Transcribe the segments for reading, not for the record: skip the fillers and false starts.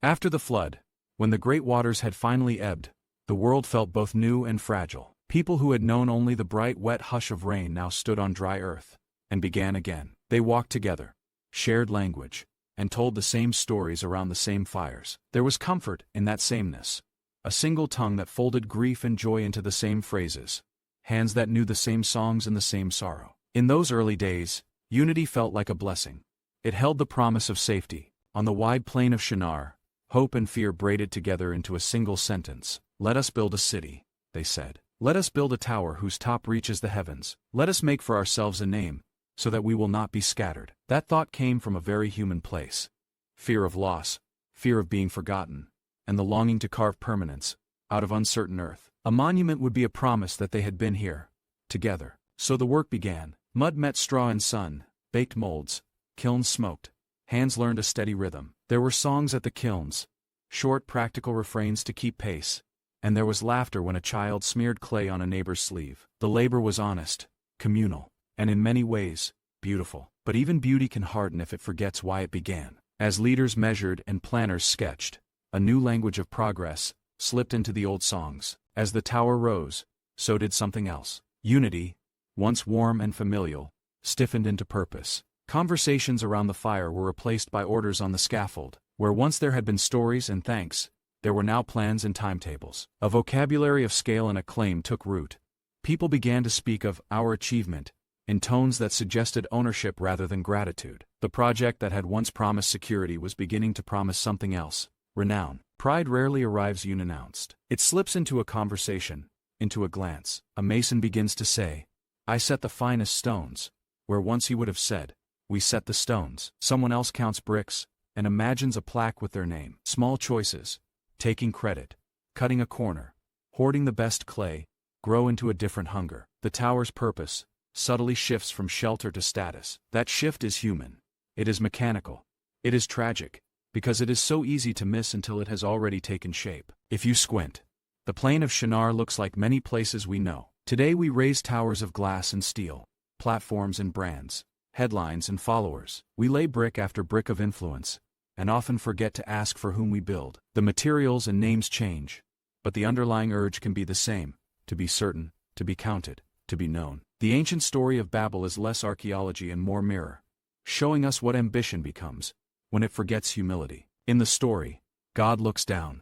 After the flood, when the great waters had finally ebbed, the world felt both new and fragile. People who had known only the bright wet hush of rain now stood on dry earth, and began again. They walked together, shared language, and told the same stories around the same fires. There was comfort in that sameness. A single tongue that folded grief and joy into the same phrases. Hands that knew the same songs and the same sorrow. In those early days, unity felt like a blessing. It held the promise of safety. On the wide plain of Shinar, hope and fear braided together into a single sentence. Let us build a city, they said. Let us build a tower whose top reaches the heavens. Let us make for ourselves a name, so that we will not be scattered. That thought came from a very human place. Fear of loss, fear of being forgotten, and the longing to carve permanence out of uncertain earth. A monument would be a promise that they had been here, together. So the work began. Mud met straw and sun, baked molds, kilns smoked. Hands learned a steady rhythm. There were songs at the kilns, short practical refrains to keep pace, and there was laughter when a child smeared clay on a neighbor's sleeve. The labor was honest, communal, and in many ways, beautiful. But even beauty can harden if it forgets why it began. As leaders measured and planners sketched, a new language of progress slipped into the old songs. As the tower rose, so did something else. Unity, once warm and familial, stiffened into purpose. Conversations around the fire were replaced by orders on the scaffold. Where once there had been stories and thanks, there were now plans and timetables. A vocabulary of scale and acclaim took root. People began to speak of our achievement in tones that suggested ownership rather than gratitude. The project that had once promised security was beginning to promise something else: renown. Pride rarely arrives unannounced. It slips into a conversation, into a glance. A mason begins to say, "I set the finest stones," where once he would have said, "We set the stones." Someone else counts bricks and imagines a plaque with their name. Small choices, taking credit, cutting a corner, hoarding the best clay, grow into a different hunger. The tower's purpose subtly shifts from shelter to status. That shift is human. It is mechanical. It is tragic, because it is so easy to miss until it has already taken shape. If you squint, the plain of Shinar looks like many places we know. Today we raise towers of glass and steel, platforms and brands, headlines and followers. We lay brick after brick of influence, and often forget to ask for whom we build. The materials and names change, but the underlying urge can be the same: to be certain, to be counted, to be known. The ancient story of Babel is less archaeology and more mirror, showing us what ambition becomes when it forgets humility. In the story, God looks down,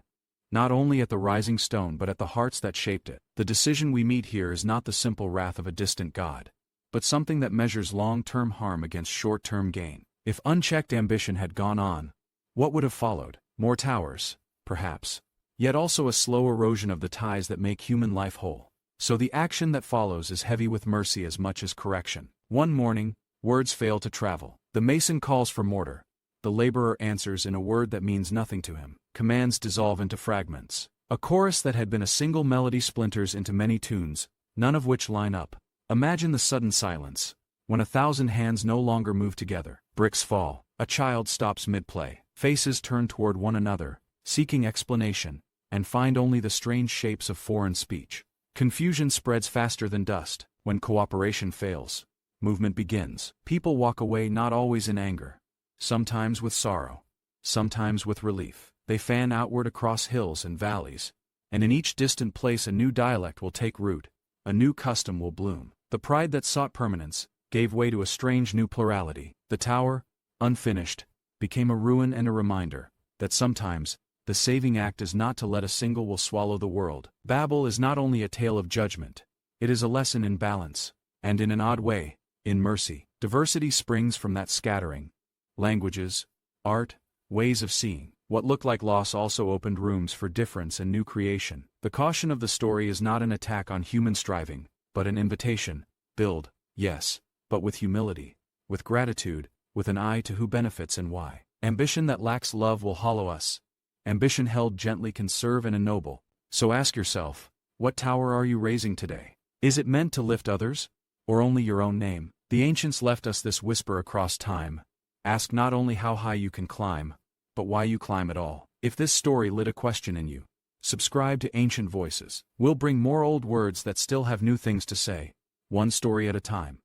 not only at the rising stone but at the hearts that shaped it. The decision we meet here is not the simple wrath of a distant God, but something that measures long-term harm against short-term gain. If unchecked ambition had gone on, what would have followed? More towers, perhaps, yet also a slow erosion of the ties that make human life whole. So the action that follows is heavy with mercy as much as correction. One morning, words fail to travel. The mason calls for mortar. The laborer answers in a word that means nothing to him. Commands dissolve into fragments. A chorus that had been a single melody splinters into many tunes, none of which line up. Imagine the sudden silence, when 1,000 hands no longer move together. Bricks fall. A child stops mid-play. Faces turn toward one another, seeking explanation, and find only the strange shapes of foreign speech. Confusion spreads faster than dust. When cooperation fails, movement begins. People walk away, not always in anger, sometimes with sorrow, sometimes with relief. They fan outward across hills and valleys, and in each distant place a new dialect will take root, a new custom will bloom. The pride that sought permanence gave way to a strange new plurality. The tower, unfinished, became a ruin and a reminder that sometimes the saving act is not to let a single will swallow the world. Babel is not only a tale of judgment, it is a lesson in balance, and in an odd way, in mercy. Diversity springs from that scattering. Languages, art, ways of seeing. What looked like loss also opened rooms for difference and new creation. The caution of the story is not an attack on human striving, but an invitation. Build, yes, but with humility, with gratitude, with an eye to who benefits and why. Ambition that lacks love will hollow us. Ambition held gently can serve and ennoble. So ask yourself, what tower are you raising today? Is it meant to lift others, or only your own name? The ancients left us this whisper across time. Ask not only how high you can climb, but why you climb at all. If this story lit a question in you, subscribe to Ancient Voices. We'll bring more old words that still have new things to say, one story at a time.